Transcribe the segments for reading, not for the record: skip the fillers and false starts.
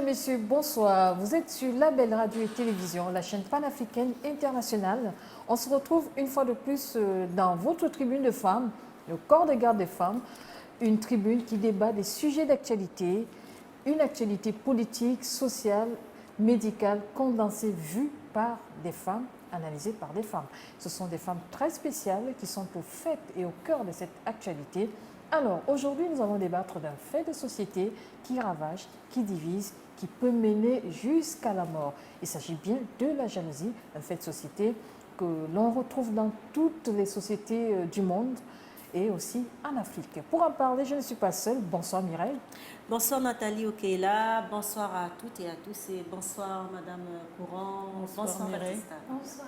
messieurs, bonsoir. Vous êtes sur La Belle Radio et Télévision, la chaîne panafricaine internationale. On se retrouve une fois de plus dans votre tribune de femmes, le corps de garde des femmes, une tribune qui débat des sujets d'actualité, une actualité politique, sociale, médicale, condensée, vue par des femmes, analysée par des femmes. Ce sont des femmes très spéciales qui sont au fait et au cœur de cette actualité. Alors, aujourd'hui, nous allons débattre d'un fait de société qui ravage, qui divise, qui peut mener jusqu'à la mort. Il s'agit bien de la jalousie, un fait de société que l'on retrouve dans toutes les sociétés du monde et aussi en Afrique. Pour en parler, je ne suis pas seule. Bonsoir Mireille. Bonsoir Nathalie Okela, bonsoir à toutes et à tous et bonsoir Madame Courant, bonsoir Batista. Bonsoir.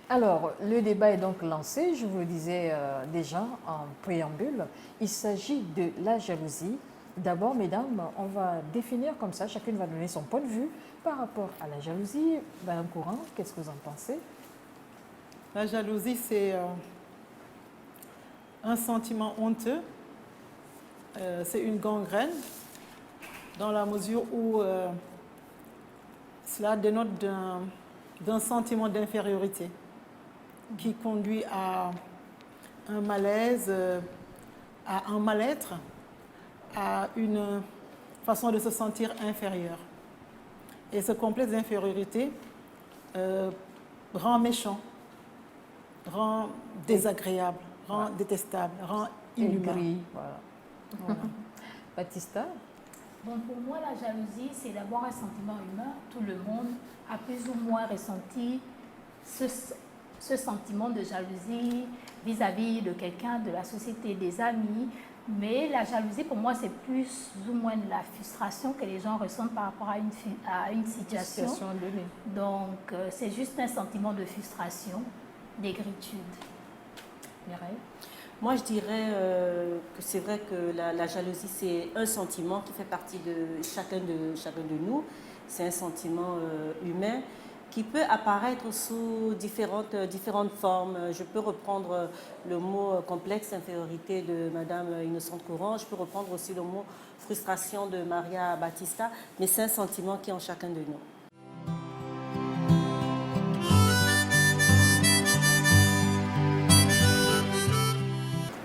Alors, le débat est donc lancé, je vous le disais déjà en préambule. Il s'agit de la jalousie. D'abord, mesdames, on va définir comme ça, chacune va donner son point de vue par rapport à la jalousie. Madame Courant, qu'est-ce que vous en pensez? La jalousie, c'est un sentiment honteux. C'est une gangrène dans la mesure où cela dénote d'un sentiment d'infériorité qui conduit à un malaise, à un mal-être, à une façon de se sentir inférieur. Et ce complexe d'infériorité rend méchant, rend désagréable, rend détestable, rend inhumain. Aigri, voilà. Voilà. Batista? Bon, pour moi, la jalousie, c'est d'abord un sentiment humain. Tout le monde a plus ou moins ressenti ce sentiment de jalousie vis-à-vis de quelqu'un, de la société, des amis. Mais la jalousie, pour moi, c'est plus ou moins de la frustration que les gens ressentent par rapport à une situation. Donnée. Donc, c'est juste un sentiment de frustration, d'aigritude. Mireille? Moi je dirais que c'est vrai que la jalousie c'est un sentiment qui fait partie de chacun de nous. C'est un sentiment humain qui peut apparaître sous différentes formes. Je peux reprendre le mot complexe infériorité de Madame Innocente Courant, je peux reprendre aussi le mot frustration de Maria Batista, mais c'est un sentiment qui est en chacun de nous.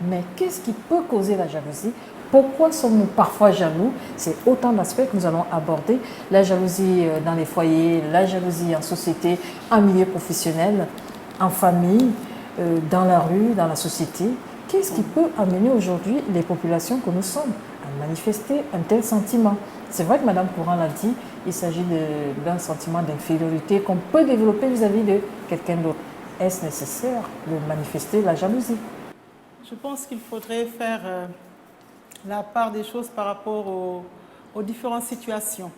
Mais qu'est-ce qui peut causer la jalousie? Pourquoi sommes-nous parfois jaloux? C'est autant d'aspects que nous allons aborder. La jalousie dans les foyers, la jalousie en société, en milieu professionnel, en famille, dans la rue, dans la société. Qu'est-ce qui peut amener aujourd'hui les populations que nous sommes à manifester un tel sentiment? C'est vrai que Madame Courant l'a dit, il s'agit d'un sentiment d'infériorité qu'on peut développer vis-à-vis de quelqu'un d'autre. Est-ce nécessaire de manifester la jalousie? Je pense qu'il faudrait faire la part des choses par rapport aux différentes situations.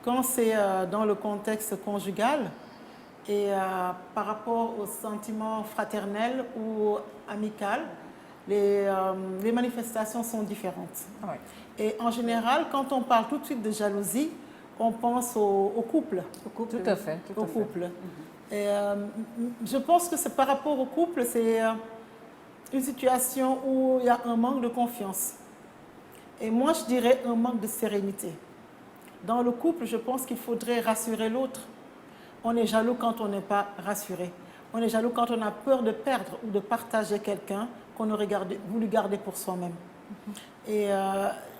Quand c'est dans le contexte conjugal et par rapport aux sentiments fraternels ou amicaux, les manifestations sont différentes. Ouais. Et en général, quand on parle tout de suite de jalousie, on pense au couple. Tout à fait. Au couple. Et, je pense que c'est par rapport au couple, c'est une situation où il y a un manque de confiance. Et moi, je dirais un manque de sérénité. Dans le couple, je pense qu'il faudrait rassurer l'autre. On est jaloux quand on n'est pas rassuré. On est jaloux quand on a peur de perdre ou de partager quelqu'un qu'on aurait voulu garder pour soi-même. Et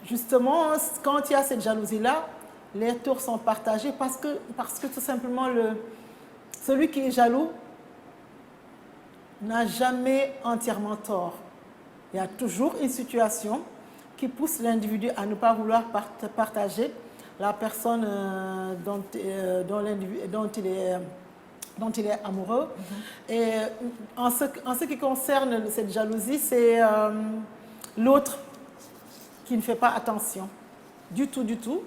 justement, quand il y a cette jalousie-là, les tours sont partagés parce que tout simplement, celui qui est jaloux n'a jamais entièrement tort. Il y a toujours une situation qui pousse l'individu à ne pas vouloir partager la personne dont il est amoureux. Et en ce qui concerne cette jalousie, c'est l'autre qui ne fait pas attention du tout.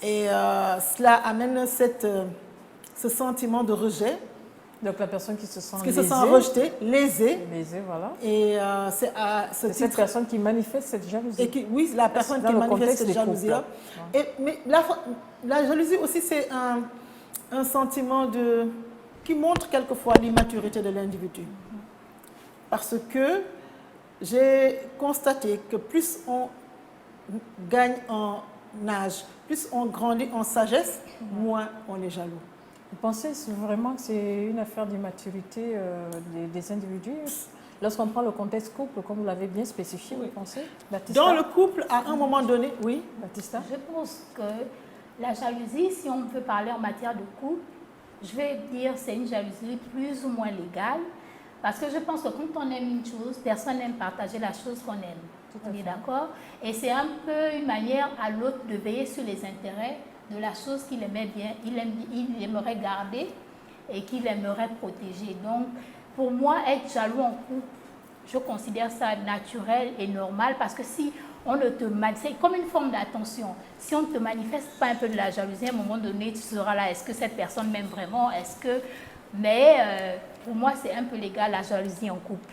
Et cela amène ce sentiment de rejet. Donc la personne qui se sent rejetée, lésée. Lésée, voilà. Et c'est cette personne qui manifeste cette jalousie. Oui, la personne qui manifeste cette jalousie-là. Mais la jalousie aussi, c'est un sentiment qui montre quelquefois l'immaturité de l'individu. Parce que j'ai constaté que plus on gagne en âge, plus on grandit en sagesse, moins on est jaloux. Vous pensez vraiment que c'est une affaire d'immaturité des individus? Lorsqu'on prend le contexte couple, comme vous l'avez bien spécifié, vous pensez, Baptista? Dans le couple, à un moment donné, oui. Baptista? Je pense que la jalousie, si on peut parler en matière de couple, je vais dire c'est une jalousie plus ou moins légale. Parce que je pense que quand on aime une chose, personne n'aime partager la chose qu'on aime. On est d'accord? Et c'est un peu une manière à l'autre de veiller sur les intérêts de la chose qu'il aimait bien, il aimerait garder et qu'il aimerait protéger. Donc, pour moi, être jaloux en couple, je considère ça naturel et normal parce que si on ne te c'est comme une forme d'attention. Si on ne te manifeste pas un peu de la jalousie, à un moment donné, tu seras là. Est-ce que cette personne m'aime vraiment? Mais pour moi, c'est un peu légal la jalousie en couple.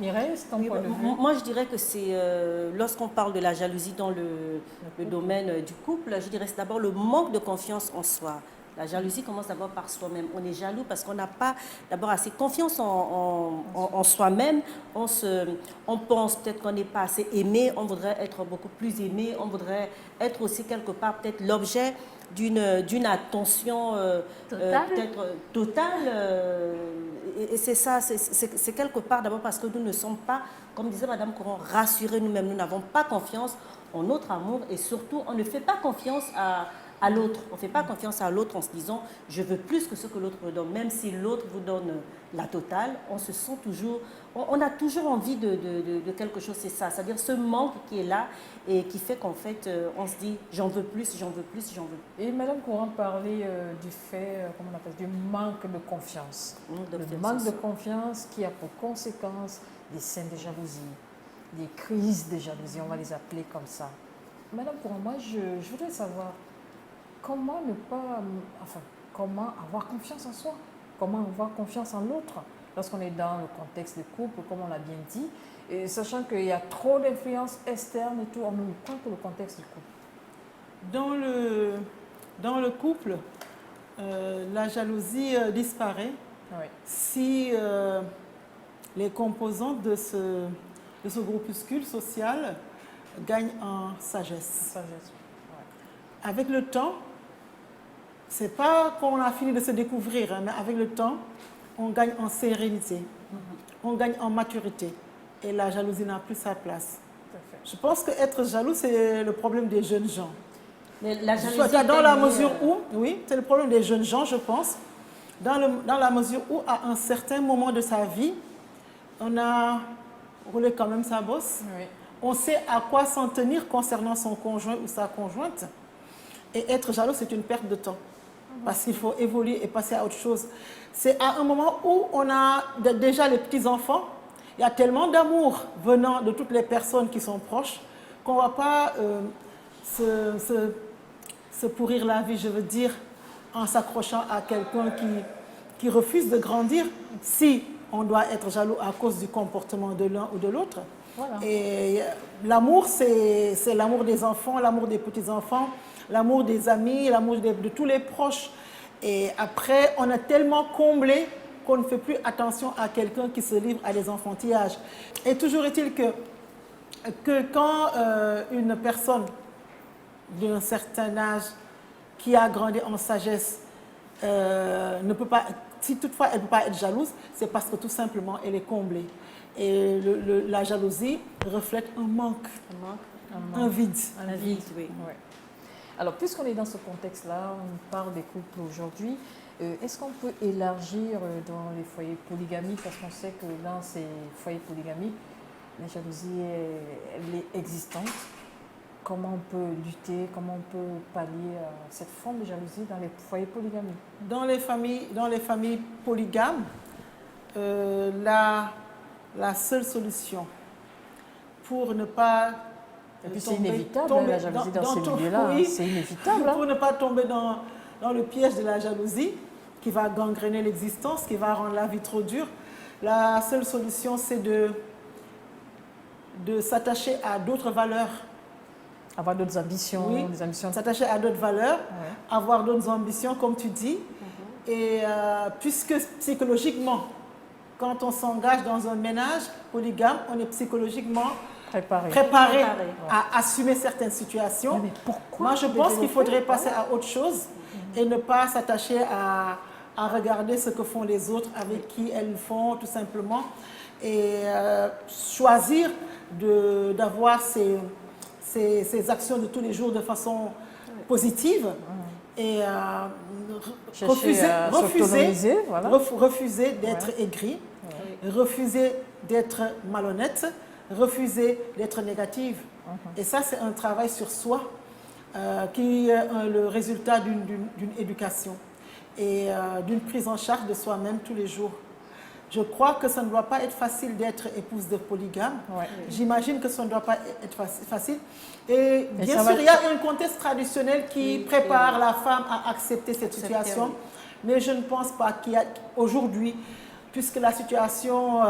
Mireille, c'est ton point de vue? Moi, je dirais que c'est, lorsqu'on parle de la jalousie dans le domaine du couple, je dirais c'est d'abord le manque de confiance en soi. La jalousie commence d'abord par soi-même. On est jaloux parce qu'on n'a pas d'abord assez confiance en soi-même. On pense peut-être qu'on n'est pas assez aimé, on voudrait être beaucoup plus aimé, on voudrait être aussi quelque part peut-être l'objet d'une attention peut-être totale. Et c'est ça, c'est quelque part d'abord parce que nous ne sommes pas, comme disait Madame Coron, rassurés nous-mêmes. Nous n'avons pas confiance en notre amour et surtout, on ne fait pas confiance à l'autre. On ne fait pas confiance à l'autre en se disant « je veux plus que ce que l'autre me donne ». Même si l'autre vous donne la totale, on se sent toujours, on a toujours envie de quelque chose, c'est ça. C'est-à-dire ce manque qui est là et qui fait qu'en fait, on se dit « j'en veux plus, j'en veux plus, j'en veux plus ». Et Madame Courant parlait du fait, comment on appelle, du manque de confiance. Le manque de confiance qui a pour conséquence des scènes de jalousie, des crises de jalousie, on va les appeler comme ça. Madame Courant, moi je voudrais savoir comment comment avoir confiance en soi, comment avoir confiance en l'autre lorsqu'on est dans le contexte de couple, comme on l'a bien dit, et sachant qu'il y a trop d'influences externes et tout, on ne prend que le contexte du couple. Dans le couple, la jalousie disparaît si les composantes de ce groupuscule social gagnent en sagesse. Avec le temps, c'est pas qu'on a fini de se découvrir, mais avec le temps, on gagne en sérénité, on gagne en maturité et la jalousie n'a plus sa place. Je pense qu'être jaloux, c'est le problème des jeunes gens. Mais la jalousie dans la mesure où, oui, c'est le problème des jeunes gens, je pense, dans la mesure où, à un certain moment de sa vie, on a roulé quand même sa bosse, on sait à quoi s'en tenir concernant son conjoint ou sa conjointe. Et être jaloux, c'est une perte de temps. Parce qu'il faut évoluer et passer à autre chose. C'est à un moment où on a déjà les petits-enfants. Il y a tellement d'amour venant de toutes les personnes qui sont proches qu'on ne va pas se pourrir la vie, je veux dire, en s'accrochant à quelqu'un qui refuse de grandir si on doit être jaloux à cause du comportement de l'un ou de l'autre. Voilà. Et l'amour, c'est l'amour des enfants, l'amour des petits-enfants, l'amour des amis, l'amour de tous les proches. Et après, on a tellement comblé qu'on ne fait plus attention à quelqu'un qui se livre à des enfantillages. Et toujours est-il que quand une personne d'un certain âge qui a grandi en sagesse ne peut pas, si toutefois elle ne peut pas être jalouse, c'est parce que tout simplement elle est comblée. Et la jalousie reflète un manque, un vide. Un vide, oui. Ouais. Alors, puisqu'on est dans ce contexte-là, on parle des couples aujourd'hui, est-ce qu'on peut élargir dans les foyers polygamiques, parce qu'on sait que dans ces foyers polygamiques, la jalousie elle est existante. Comment on peut lutter, comment on peut pallier à cette forme de jalousie dans les foyers polygamiques? Dans les familles polygames, la seule solution pour ne pas et puis c'est inévitable, la jalousie dans ces milieux-là, oui, c'est inévitable. Pour ne pas tomber dans le piège de la jalousie qui va gangréner l'existence, qui va rendre la vie trop dure, la seule solution c'est de s'attacher à d'autres valeurs. Avoir d'autres ambitions, oui, des ambitions. S'attacher à d'autres valeurs, avoir d'autres ambitions, comme tu dis. Et puisque psychologiquement, quand on s'engage dans un ménage polygame, on est psychologiquement préparés à assumer certaines situations. Mais pourquoi Moi, je pense qu'il faudrait passer Voilà. à autre chose et ne pas s'attacher à regarder ce que font les autres, avec qui elles le font, tout simplement, et choisir d'avoir ces actions de tous les jours de façon positive et Chercher à s'autonomiser, voilà. refuser d'être aigri, refuser d'être malhonnête, refuser d'être négative. Et ça, c'est un travail sur soi qui est le résultat d'une éducation et d'une prise en charge de soi-même tous les jours. Je crois que ça ne doit pas être facile d'être épouse de polygame. Ouais. J'imagine que ça ne doit pas être facile. Et Mais bien ça sûr, va- il y a un contexte traditionnel qui prépare la femme à accepter cette situation. oui. Mais je ne pense pas qu'il y a aujourd'hui, puisque la situation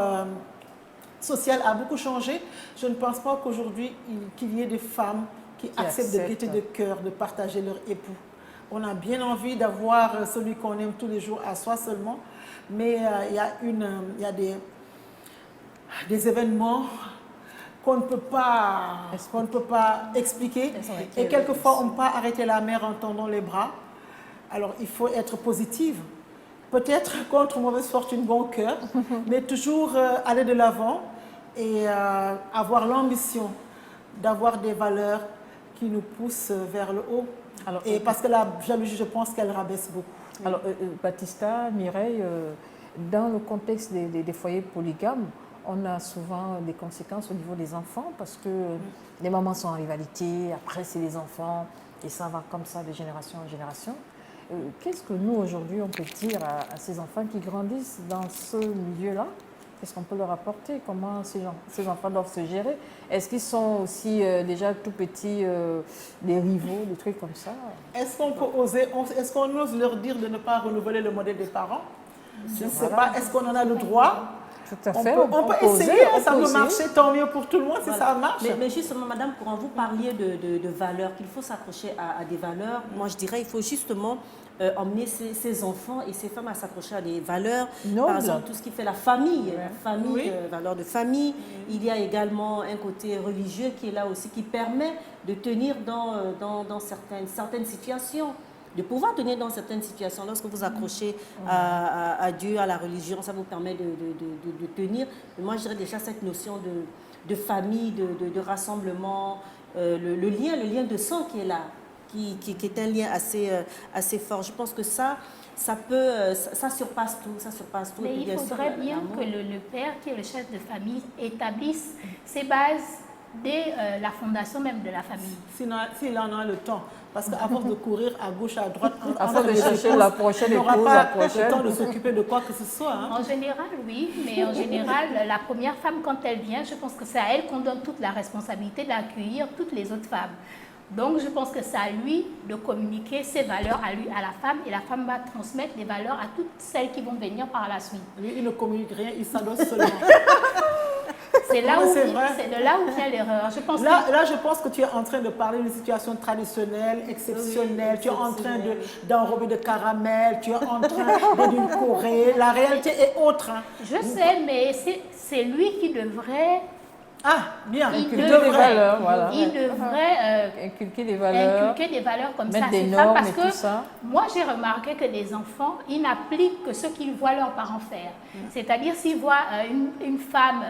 sociale a beaucoup changé, je ne pense pas qu'aujourd'hui, qu'il y ait des femmes qui acceptent de gaieté de cœur, de partager leur époux. On a bien envie d'avoir celui qu'on aime tous les jours à soi seulement, mais il y a des événements qu'on ne peut pas expliquer. Et quelquefois, on peut arrêter la mer en tendant les bras. Alors, il faut être positive. Peut-être contre mauvaise fortune, bon cœur, mais toujours aller de l'avant et avoir l'ambition d'avoir des valeurs qui nous poussent vers le haut. Alors, Et parce que la jalousie, je pense qu'elle rabaisse beaucoup. Alors, Baptista, Mireille, dans le contexte des foyers polygames, on a souvent des conséquences au niveau des enfants parce que les mamans sont en rivalité, après c'est les enfants, et ça va comme ça de génération en génération. Qu'est-ce que nous, aujourd'hui, on peut dire à ces enfants qui grandissent dans ce milieu-là? Qu'est-ce qu'on peut leur apporter? Comment ces enfants doivent se gérer? Est-ce qu'ils sont aussi déjà tout petits, des rivaux, des trucs comme ça? Est-ce qu'on peut oser, est-ce qu'on ose leur dire de ne pas renouveler le modèle des parents? Je ne sais pas, est-ce qu'on en a le droit? Tout à fait. On peut essayer, ça peut marcher, tant mieux pour tout le monde si Voilà. ça marche. Mais justement, madame, quand vous parliez de valeurs, qu'il faut s'accrocher à des valeurs, moi je dirais il faut justement emmener ces enfants et ces femmes à s'accrocher à des valeurs. Nobles. Par exemple, tout ce qui fait la famille, Oui. valeurs de famille. Il y a également un côté religieux qui est là aussi, qui permet de tenir dans certaines situations. De pouvoir tenir dans certaines situations. Lorsque vous accrochez à Dieu, à la religion, ça vous permet de tenir. Mais moi, je dirais déjà cette notion de famille, de rassemblement, le lien de sang qui est là, qui est un lien assez fort. Je pense que ça surpasse tout. Ça surpasse tout. Mais Et puis, il bien sûr, faudrait bien l'amour. que le père, qui est le chef de famille, établisse ses bases dès la fondation même de la famille. S'il en a le temps. Parce qu'à force de courir à gauche, à droite, Afin de chercher la prochaine il n'aura épouse, pas la le prochaine. temps de s'occuper de quoi que ce soit. Hein. En général, oui, mais en général, la première femme, quand elle vient, je pense que c'est à elle qu'on donne toute la responsabilité d'accueillir toutes les autres femmes. Donc, je pense que c'est à lui de communiquer ses valeurs à la femme, et la femme va transmettre les valeurs à toutes celles qui vont venir par la suite. Lui, il ne communique rien, il s'adosse seulement. C'est là Ouais, où c'est vrai. c'est de là où vient l'erreur. Je pense que Là, je pense que tu es en train de parler d'une situation traditionnelle, exceptionnelle. Tu es en train d'enrober de caramel, tu es en train d'édulcorer. La réalité est autre. Hein. je sais, mais c'est lui qui devrait, Ah, bien. il Inculquer devrait, des valeurs, voilà. il devrait Inculquer des valeurs, inculquer des valeurs comme mettre ça. des C'est ça normes parce et que tout ça. moi, j'ai remarqué que les enfants, ils n'appliquent que ce qu'ils voient leurs parents faire. C'est-à-dire, s'ils voient une femme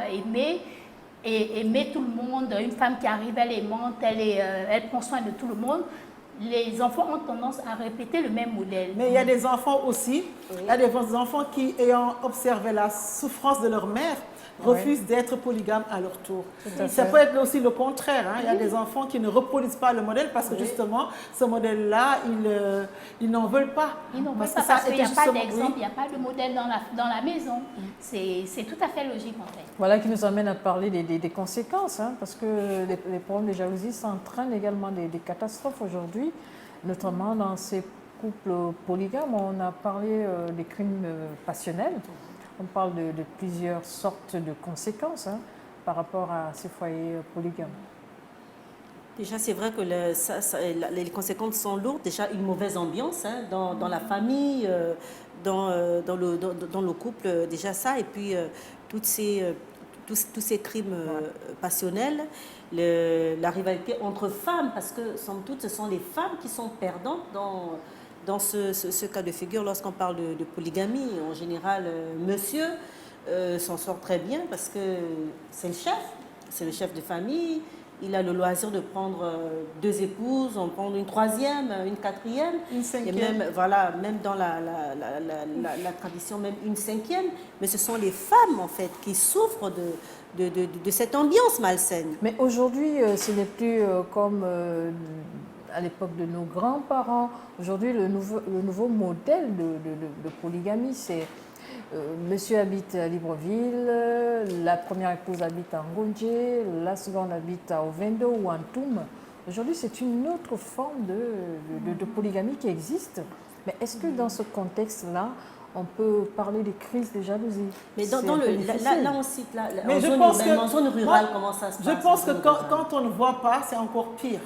aimer tout le monde, une femme qui arrive, elle est aimante, elle prend soin de tout le monde, les enfants ont tendance à répéter le même modèle. Mais il y a des enfants aussi, il y a des enfants qui, ayant observé la souffrance de leur mère, refusent d'être polygames à leur tour. à Ça fait. peut être aussi le contraire. Hein. Il y a des enfants qui ne reproduisent pas le modèle parce que justement, ce modèle-là, ils n'en veulent pas. Ils n'ont Parce pas que ça parce qu'il n'y a était pas justement- d'exemple, oui. il n'y a pas de modèle dans la maison. C'est tout à fait logique en fait. Voilà qui nous amène à parler des conséquences, hein, parce que les problèmes de jalousie s'entraînent également des catastrophes aujourd'hui, notamment dans ces couples polygames. On a parlé des crimes passionnels. On parle de plusieurs sortes de conséquences par rapport à ces foyers polygames. Déjà, c'est vrai que les conséquences sont lourdes. Déjà, une mauvaise ambiance dans la famille, dans le couple, déjà ça. Et puis, tous ces crimes passionnels, la rivalité entre femmes, parce que, somme toute, ce sont les femmes qui sont perdantes dans ce cas de figure. Lorsqu'on parle de polygamie, en général, monsieur s'en sort très bien parce que c'est le chef de famille. Il a le loisir de prendre 2 épouses, en prendre une 3e, une 4e. Une 5e. Et même, même dans la tradition, même une 5e. Mais ce sont les femmes, en fait, qui souffrent de cette ambiance malsaine. Mais aujourd'hui, ce n'est plus comme à l'époque de nos grands-parents. Aujourd'hui, le nouveau modèle de polygamie, c'est monsieur habite à Libreville, la première épouse habite à Ngonje, la seconde habite à Ovendo ou à Ntoum. Aujourd'hui, c'est une autre forme de polygamie qui existe. Mais est-ce que dans ce contexte-là, on peut parler des crises de jalousie? Mais là, on cite Mais en zone rurale, comment ça se passe? Je pense que quand on ne voit pas, c'est encore pire.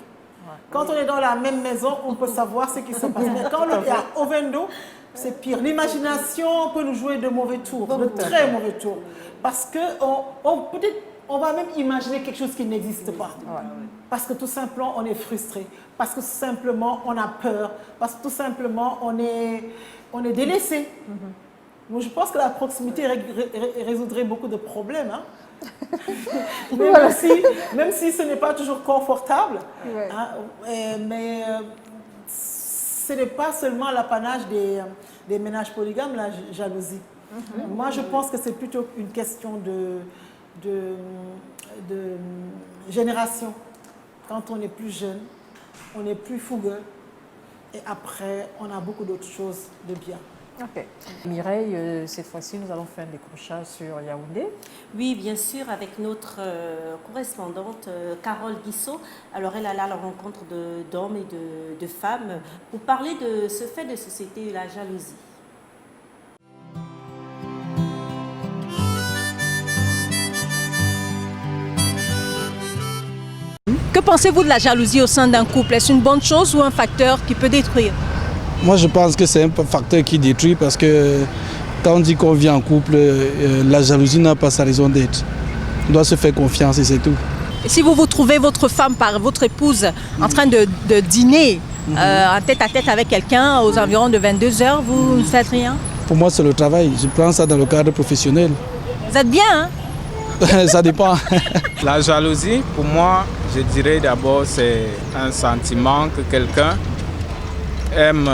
Quand on est dans la même maison, on peut savoir ce qui se passe. Mais quand on est à Ovendo, c'est pire. L'imagination peut nous jouer de mauvais tours, de très mauvais tours. Parce peut-être on va même imaginer quelque chose qui n'existe pas. Parce que tout simplement, on est frustré. Parce que tout simplement, on a peur. Parce que tout simplement, on est délaissé. Moi, je pense que la proximité résoudrait beaucoup de problèmes. Hein. Même si ce n'est pas toujours confortable, hein, mais ce n'est pas seulement l'apanage des ménages polygames, la jalousie. Moi, je pense que c'est plutôt une question de génération. Quand on est plus jeune, on est plus fougueux, et après, on a beaucoup d'autres choses de bien. Ok. Mireille, cette fois-ci, nous allons faire un décrochage sur Yaoundé. Oui, bien sûr, avec notre correspondante Carole Guissot. Alors, elle a là la rencontre d'hommes et de femmes pour parler de ce fait de société, la jalousie. Que pensez-vous de la jalousie au sein d'un couple? Est-ce une bonne chose ou un facteur qui peut détruire? Moi, je pense que c'est un facteur qui détruit parce que quand on dit qu'on vit en couple, la jalousie n'a pas sa raison d'être. On doit se faire confiance et c'est tout. Et si vous trouvez votre femme, votre épouse, en train de dîner en tête-à-tête avec quelqu'un aux environs de 22h, vous ne faites rien? Pour moi, c'est le travail. Je prends ça dans le cadre professionnel. Vous êtes bien, hein? Ça dépend. La jalousie, pour moi, je dirais d'abord, c'est un sentiment que quelqu'un aime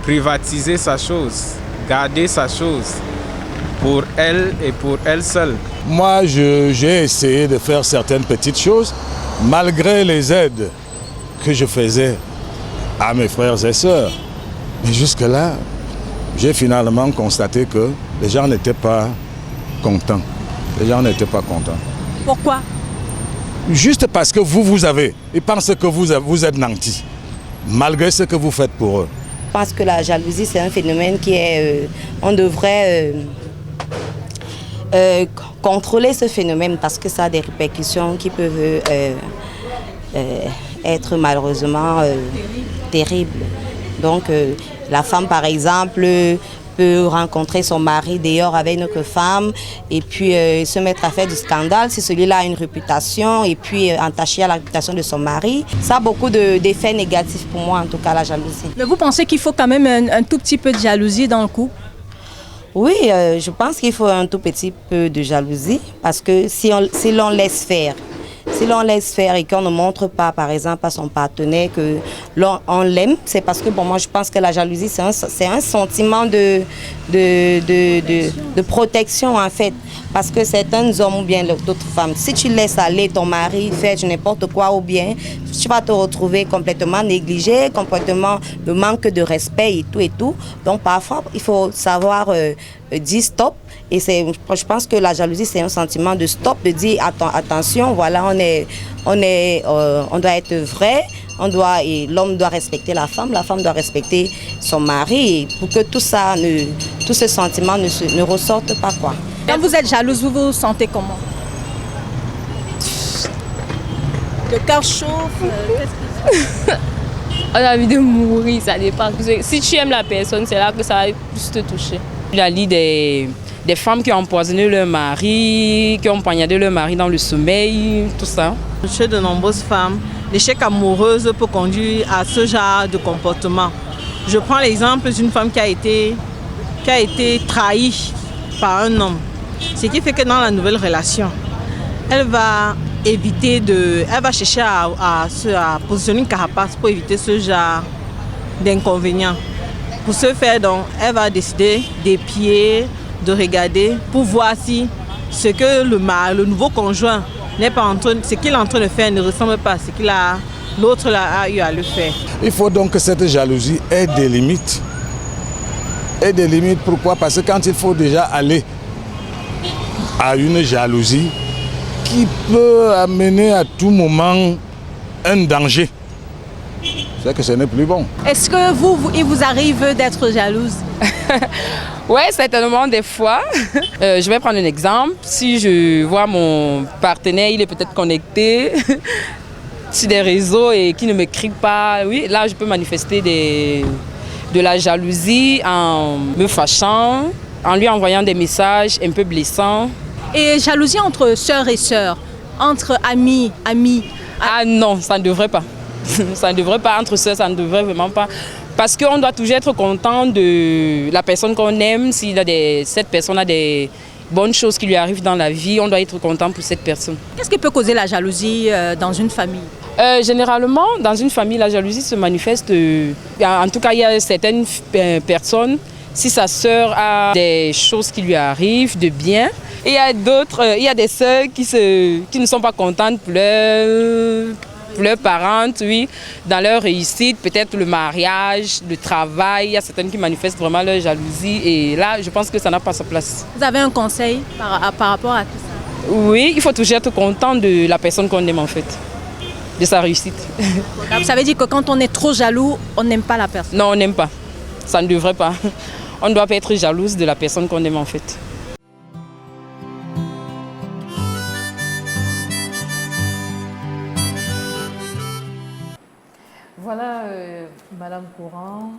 privatiser sa chose, garder sa chose pour elle et pour elle seule. Moi, j'ai essayé de faire certaines petites choses, malgré les aides que je faisais à mes frères et sœurs. Mais jusque-là, j'ai finalement constaté que les gens n'étaient pas contents. Les gens n'étaient pas contents. Pourquoi? Juste parce que vous avez. Ils pensent que vous êtes nantis, malgré ce que vous faites pour eux. Je pense que la jalousie, c'est un phénomène qui est... on devrait contrôler ce phénomène parce que ça a des répercussions qui peuvent être malheureusement terribles. Donc, la femme, par exemple, peut rencontrer son mari dehors avec une autre femme et puis se mettre à faire du scandale si celui-là a une réputation et puis entacher à la réputation de son mari. Ça a beaucoup d'effets négatifs pour moi, en tout cas, la jalousie. Mais vous pensez qu'il faut quand même un tout petit peu de jalousie dans le couple? Oui, je pense qu'il faut un tout petit peu de jalousie parce que si l'on laisse faire, et qu'on ne montre pas, par exemple, à son partenaire que on l'aime, c'est parce que, bon, moi, je pense que la jalousie, c'est un sentiment de protection, en fait. Parce que certains hommes ou bien d'autres femmes, si tu laisses aller ton mari faire n'importe quoi ou bien, tu vas te retrouver complètement négligé, complètement le manque de respect et tout et tout. Donc, parfois, il faut savoir dire stop. Et je pense que la jalousie, c'est un sentiment de stop, de dire attention, voilà, on doit être vrai, l'homme doit respecter la femme doit respecter son mari, pour que tout ce sentiment ne ressorte pas, quoi. Quand vous êtes jalouse, vous vous sentez comment? Le cœur chauffe? On a envie de mourir, ça dépend. Si tu aimes la personne, c'est là que ça va plus te toucher. La lie des des femmes qui ont empoisonné leur mari, qui ont poignardé leur mari dans le sommeil, tout ça. Chez de nombreuses femmes, l'échec amoureux peut conduire à ce genre de comportement. Je prends l'exemple d'une femme qui a été trahie par un homme. Ce qui fait que dans la nouvelle relation, elle va chercher à positionner une carapace pour éviter ce genre d'inconvénients. Pour ce faire, donc, elle va décider d'épier, de regarder pour voir si ce que le nouveau conjoint n'est pas ce qu'il est en train de faire ne ressemble pas à ce que l'autre a eu à le faire. Il faut donc que cette jalousie ait des limites. Et des limites, pourquoi? Parce que quand il faut déjà aller à une jalousie qui peut amener à tout moment un danger, c'est que ce n'est plus bon. Est-ce que il vous arrive d'être jalouse? Oui, certainement des fois. Je vais prendre un exemple. Si je vois mon partenaire, il est peut-être connecté sur des réseaux et qui ne me crie pas, oui, là je peux manifester de la jalousie en me fâchant, en lui envoyant des messages un peu blessants. Et jalousie entre sœurs et sœurs, entre amis? Ah non, ça ne devrait pas. Ça ne devrait pas, entre sœurs, ça ne devrait vraiment pas. Parce qu'on doit toujours être content de la personne qu'on aime. Si cette personne a des bonnes choses qui lui arrivent dans la vie, on doit être content pour cette personne. Qu'est-ce qui peut causer la jalousie dans une famille? Généralement, dans une famille, la jalousie se manifeste. En tout cas, il y a certaines personnes, si sa sœur a des choses qui lui arrivent de bien, et il y a des sœurs qui ne sont pas contentes pour leurs parents, oui, dans leur réussite, peut-être le mariage, le travail. Il y a certaines qui manifestent vraiment leur jalousie et là, je pense que ça n'a pas sa place. Vous avez un conseil par rapport à tout ça? Oui, il faut toujours être content de la personne qu'on aime en fait, de sa réussite. Ça veut dire que quand on est trop jaloux, on n'aime pas la personne? Non, on n'aime pas. Ça ne devrait pas. On ne doit pas être jalouse de la personne qu'on aime en fait. Voilà, Madame Courant,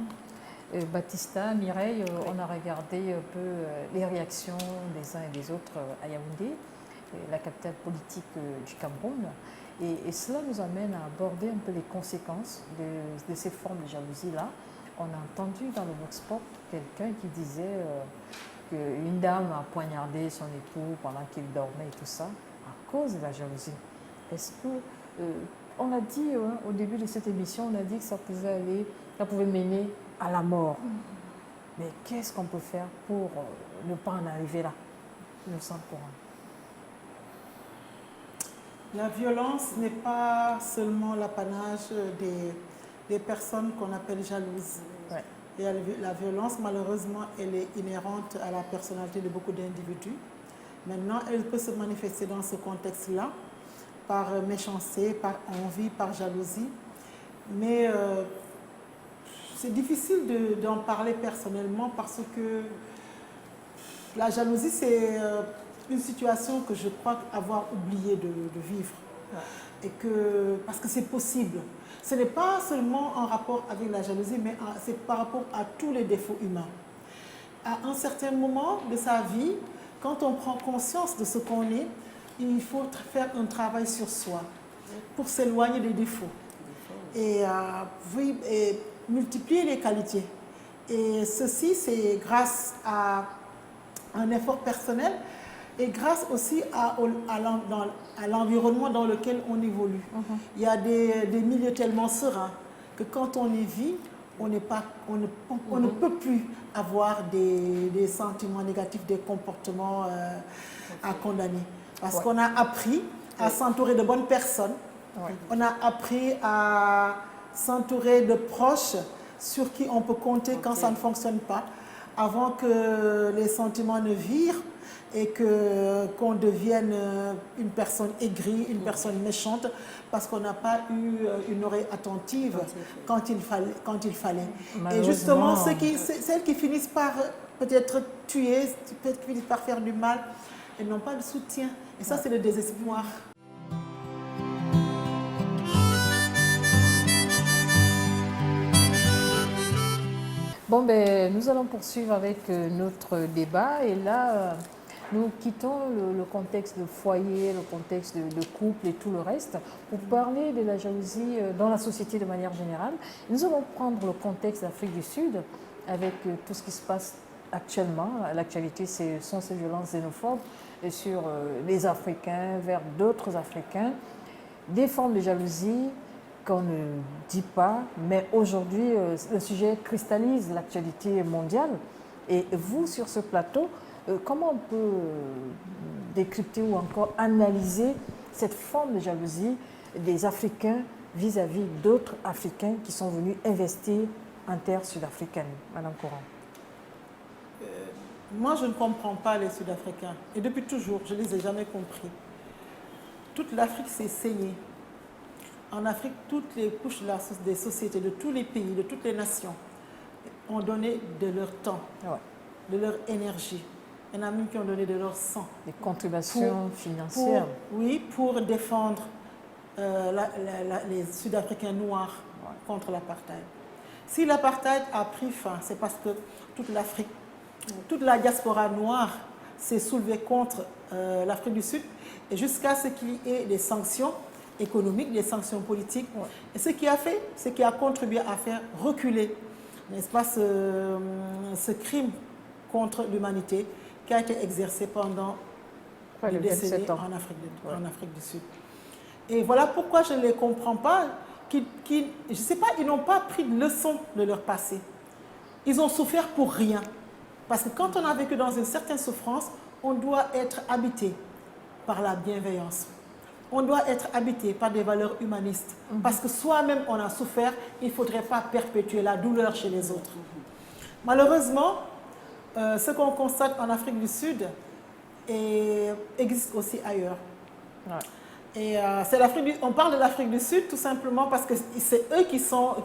Baptista, Mireille, on a regardé un peu les réactions des uns et des autres à Yaoundé, la capitale politique du Cameroun. Et cela nous amène à aborder un peu les conséquences de ces formes de jalousie-là. On a entendu dans le Vox Pop quelqu'un qui disait qu'une dame a poignardé son époux pendant qu'il dormait et tout ça, à cause de la jalousie. Est-ce que... on a dit au début de cette émission, on a dit que ça pouvait mener à la mort. Mais qu'est-ce qu'on peut faire pour ne pas en arriver là, nous sommes courants? La violence n'est pas seulement l'apanage des personnes qu'on appelle jalouses. Ouais. Et la violence, malheureusement, elle est inhérente à la personnalité de beaucoup d'individus. Maintenant, elle peut se manifester dans ce contexte-là, par méchanceté, par envie, par jalousie. Mais c'est difficile d'en parler personnellement parce que la jalousie, c'est une situation que je crois avoir oublié de vivre. Et parce que c'est possible. Ce n'est pas seulement en rapport avec la jalousie, mais c'est par rapport à tous les défauts humains. À un certain moment de sa vie, quand on prend conscience de ce qu'on est, il faut faire un travail sur soi pour s'éloigner des défauts et multiplier les qualités. Et ceci, c'est grâce à un effort personnel et grâce aussi à l'environnement dans lequel on évolue. Il y a des milieux tellement sereins que quand on y vit, on ne peut plus avoir des sentiments négatifs, des comportements à condamner. Parce qu'on a appris à s'entourer de bonnes personnes, on a appris à s'entourer de proches sur qui on peut compter quand ça ne fonctionne pas, avant que les sentiments ne virent et qu'on devienne une personne aigrie, une personne méchante, parce qu'on n'a pas eu une oreille attentive quand il fallait. Et justement, celles qui finissent par peut-être tuer, qui finissent par faire du mal, elles n'ont pas de soutien. Et ça, c'est le désespoir. Bon, ben, nous allons poursuivre avec notre débat. Et là, nous quittons le contexte de foyer, le contexte de couple et tout le reste pour parler de la jalousie dans la société de manière générale. Nous allons prendre le contexte d'Afrique du Sud avec tout ce qui se passe actuellement. L'actualité, ce sont ces violences xénophobes sur les Africains vers d'autres Africains, des formes de jalousie qu'on ne dit pas, mais aujourd'hui, le sujet cristallise l'actualité mondiale. Et vous, sur ce plateau, comment on peut décrypter ou encore analyser cette forme de jalousie des Africains vis-à-vis d'autres Africains qui sont venus investir en terre sud-africaine? Madame Courant. Moi, je ne comprends pas les Sud-Africains. Et depuis toujours, je ne les ai jamais compris. Toute l'Afrique s'est saignée. En Afrique, toutes les couches des sociétés, de tous les pays, de toutes les nations, ont donné de leur temps, de leur énergie. Il y en a même qui ont donné de leur sang. Des contributions financières. Pour défendre les Sud-Africains noirs contre l'apartheid. Si l'apartheid a pris fin, c'est parce que toute l'Afrique, toute la diaspora noire s'est soulevée contre l'Afrique du Sud, et jusqu'à ce qu'il y ait des sanctions économiques, des sanctions politiques. Et ce qui a fait, c'est qu'il a contribué à faire reculer, n'est-ce pas, ce crime contre l'humanité qui a été exercé pendant des décennies en Afrique du Sud. Et voilà pourquoi je ne les comprends pas. Je ne sais pas, ils n'ont pas pris de leçon de leur passé. Ils ont souffert pour rien. Parce que quand on a vécu dans une certaine souffrance, on doit être habité par la bienveillance. On doit être habité par des valeurs humanistes. Parce que soi-même, on a souffert, il ne faudrait pas perpétuer la douleur chez les autres. Malheureusement, ce qu'on constate en Afrique du Sud existe aussi ailleurs. Et on parle de l'Afrique du Sud tout simplement parce que c'est eux qui sont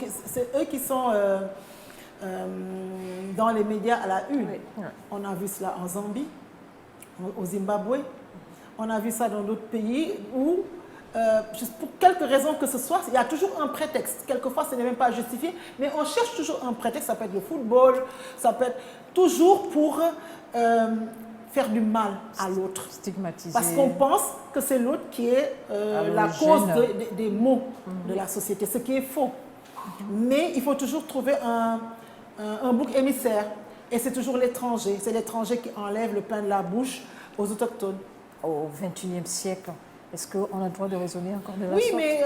dans les médias à la une. On a vu cela en Zambie, au Zimbabwe. On a vu ça dans d'autres pays où, pour quelque raison que ce soit, il y a toujours un prétexte. Quelquefois, ce n'est même pas justifié, mais on cherche toujours un prétexte. Ça peut être le football, ça peut être toujours pour faire du mal à l'autre. Stigmatiser. Parce qu'on pense que c'est l'autre qui est la cause des maux de la société, ce qui est faux. Mais il faut toujours trouver un bouc émissaire. Et c'est toujours l'étranger. C'est l'étranger qui enlève le pain de la bouche aux autochtones. Au XXIe siècle, est-ce qu'on a le droit de raisonner encore de la sorte? Oui, mais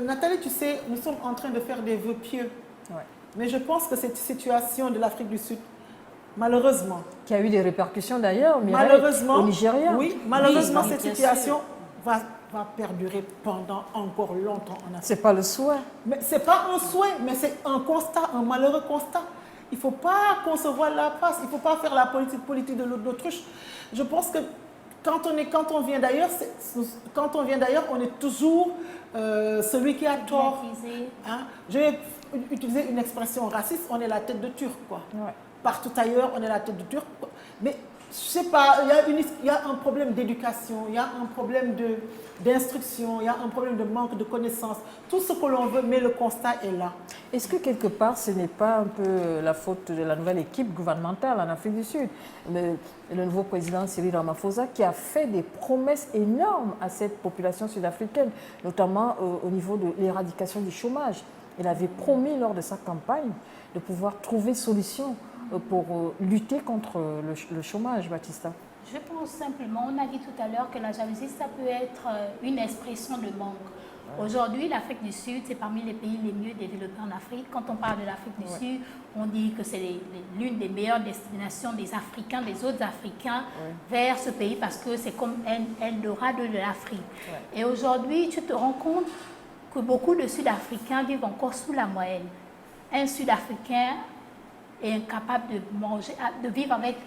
Nathalie, tu sais, nous sommes en train de faire des vœux pieux. Mais je pense que cette situation de l'Afrique du Sud, malheureusement... Qui a eu des répercussions d'ailleurs, malheureusement, au Nigeria. Oui, malheureusement, cette situation va perdurer pendant encore longtemps en Afrique. Ce n'est pas le souhait. Ce n'est pas un souhait, mais c'est un constat, un malheureux constat. Il ne faut pas concevoir la face, il ne faut pas faire la politique de l'autruche. Je pense que quand on vient d'ailleurs, on est toujours celui qui a tort. Hein? Je vais utiliser une expression raciste, on est la tête de Turc, quoi. Partout ailleurs, on est la tête de Turc. Mais je sais pas, il y a un problème d'éducation, il y a un problème d'instruction, il y a un problème de manque de connaissances. Tout ce que l'on veut, mais le constat est là. Est-ce que quelque part, ce n'est pas un peu la faute de la nouvelle équipe gouvernementale en Afrique du Sud, le nouveau président Cyril Ramaphosa, qui a fait des promesses énormes à cette population sud-africaine, notamment au niveau de l'éradication du chômage. Il avait promis lors de sa campagne de pouvoir trouver solution pour lutter contre le chômage, Baptista. Je pense simplement, on a dit tout à l'heure que la jalousie, ça peut être une expression de manque. Aujourd'hui, l'Afrique du Sud, c'est parmi les pays les mieux développés en Afrique. Quand on parle de l'Afrique du Sud, on dit que c'est l'une des meilleures destinations des Africains, des autres Africains vers ce pays parce que c'est comme un Eldorado de l'Afrique. Et aujourd'hui, tu te rends compte que beaucoup de Sud-Africains vivent encore sous la moyenne. Un Sud-Africain est incapable de vivre avec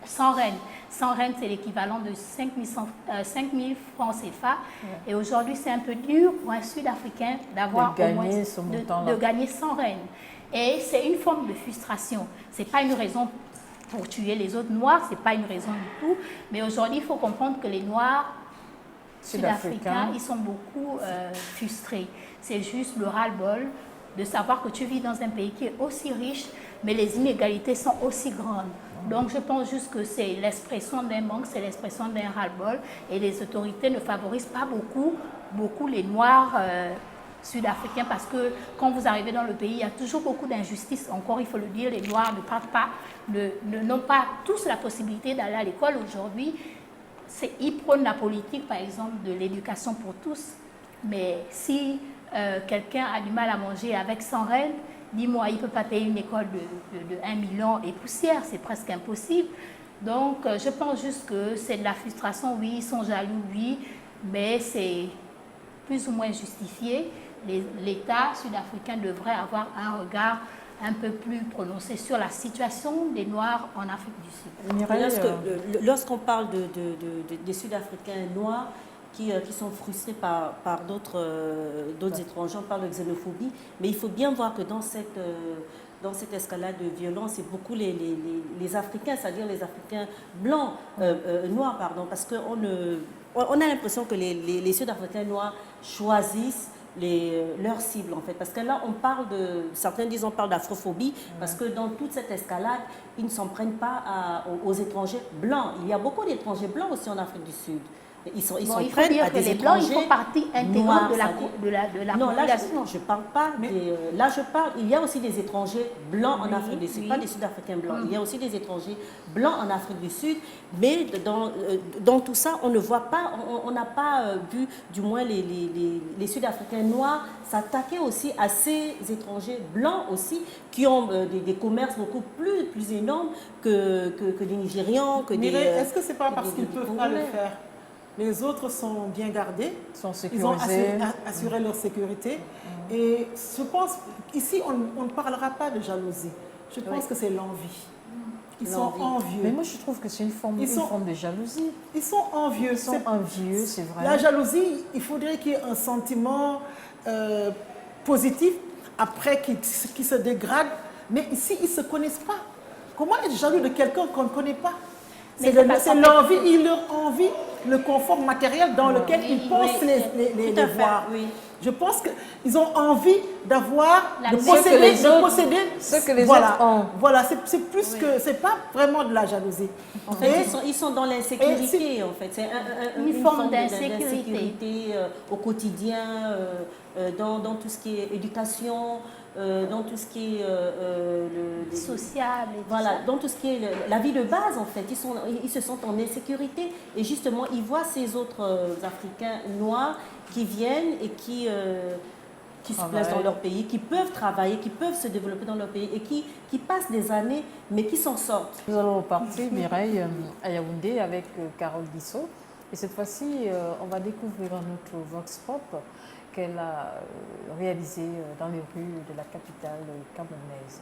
100 rennes. 100 rennes, c'est l'équivalent de 5 000 francs CFA. Et aujourd'hui, c'est un peu dur pour un Sud-Africain d'avoir de gagner 100 rennes. Et c'est une forme de frustration. Ce n'est pas une raison pour tuer les autres Noirs, ce n'est pas une raison du tout. Mais aujourd'hui, il faut comprendre que les Noirs Sud-Africains, ils sont beaucoup frustrés. C'est juste le ras-le-bol de savoir que tu vis dans un pays qui est aussi riche, mais les inégalités sont aussi grandes. Donc je pense juste que c'est l'expression d'un manque, c'est l'expression d'un ras-le-bol, et les autorités ne favorisent pas beaucoup les Noirs sud-africains, parce que quand vous arrivez dans le pays, il y a toujours beaucoup d'injustices. Encore, il faut le dire, les Noirs n'ont pas tous la possibilité d'aller à l'école aujourd'hui. Ils prônent la politique, par exemple, de l'éducation pour tous, mais si quelqu'un a du mal à manger avec 100 rentes, dis-moi, il ne peut pas payer une école de 1 million et poussière, c'est presque impossible. Donc, je pense juste que c'est de la frustration, oui, ils sont jaloux, oui, mais c'est plus ou moins justifié. L'État sud-africain devrait avoir un regard un peu plus prononcé sur la situation des Noirs en Afrique du Sud. Lorsqu'on parle des Sud-Africains noirs qui sont frustrés par d'autres étrangers, on parle de xénophobie, mais il faut bien voir que dans cette escalade de violence, c'est beaucoup les Africains, c'est-à-dire les Africains blancs, noirs, pardon, parce qu'on a l'impression que les Sud-Africains noirs choisissent leurs cibles, en fait, parce que là certains disent on parle d'afrophobie, parce que dans toute cette escalade, ils ne s'en prennent pas aux étrangers blancs. Il y a beaucoup d'étrangers blancs aussi en Afrique du Sud. Ils sont prêts à des étrangers. Ils font partie intégrante de la non, population. Là, je ne parle pas. Là, je parle. Il y a aussi des étrangers blancs en Afrique du Sud, pas des Sud-Africains blancs. Il y a aussi des étrangers blancs en Afrique du Sud, mais dans tout ça, on ne voit pas, on n'a pas vu, du moins les Sud-Africains noirs s'attaquer aussi à ces étrangers blancs aussi, qui ont des commerces beaucoup plus énormes que les Nigérians, que Mireille, est-ce que c'est pas parce qu'ils ne peuvent pas le faire? Les autres sont bien gardés, ils ont assuré leur sécurité. Et je pense, ici, on ne parlera pas de jalousie. Je pense que c'est l'envie. Ils sont envieux. Mais moi, je trouve que c'est une forme de jalousie. Ils sont envieux. Ils sont envieux, c'est vrai. La jalousie, il faudrait qu'il y ait un sentiment positif, après qui se dégrade. Mais ici, ils ne se connaissent pas. Comment être jaloux de quelqu'un qu'on ne connaît pas? C'est l'envie, ils leur envient le confort matériel dans lequel ils pensent les voir. Oui. Je pense qu'ils ont envie de posséder ce que les autres ont. Voilà, c'est plus que, c'est pas vraiment de la jalousie. En fait, ils sont dans l'insécurité, en fait. C'est une forme d'insécurité au quotidien, dans tout ce qui est éducation, dans tout ce qui est social, voilà, dans tout ce qui est la vie de base, en fait. Ils se sentent en insécurité, et justement ils voient ces autres Africains noirs qui viennent et qui se placent dans leur pays, qui peuvent travailler, qui peuvent se développer dans leur pays et qui passent des années mais qui s'en sortent. Nous allons repartir, Mireille, à Yaoundé avec Carole Bissot, et cette fois-ci on va découvrir notre Vox Pop qu'elle a réalisé dans les rues de la capitale camerounaise.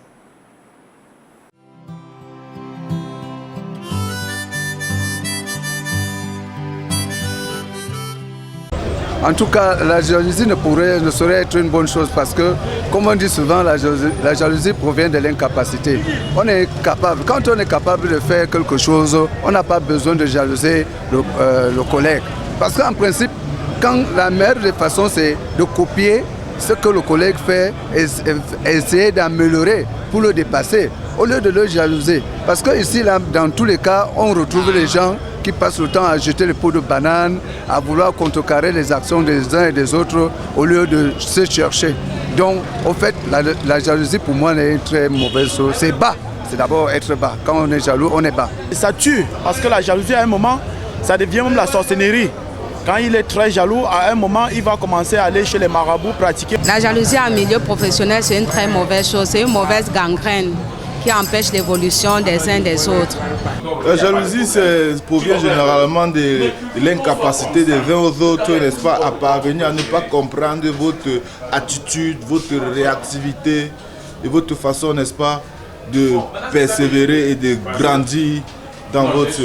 En tout cas, la jalousie ne saurait être une bonne chose parce que, comme on dit souvent, la jalousie provient de l'incapacité. On est capable, quand on est capable de faire quelque chose, on n'a pas besoin de jalouser le collègue. Parce qu'en principe, quand la meilleure des façons, c'est de copier ce que le collègue fait et essayer d'améliorer pour le dépasser, au lieu de le jalouser. Parce que ici, là, dans tous les cas, on retrouve les gens qui passent le temps à jeter les pots de banane, à vouloir contrecarrer les actions des uns et des autres, au lieu de se chercher. Donc, au fait, la jalousie, pour moi, est une très mauvaise chose. C'est bas, c'est d'abord être bas. Quand on est jaloux, on est bas. Ça tue, parce que la jalousie, à un moment, ça devient même la sorcellerie. Quand il est très jaloux, à un moment, il va commencer à aller chez les marabouts pratiquer. La jalousie en milieu professionnel, c'est une très mauvaise chose. C'est une mauvaise gangrène qui empêche l'évolution des uns des autres. La jalousie provient généralement de l'incapacité des uns aux autres, n'est-ce pas, à parvenir à ne pas comprendre votre attitude, votre réactivité et votre façon, n'est-ce pas, de persévérer et de grandir dans votre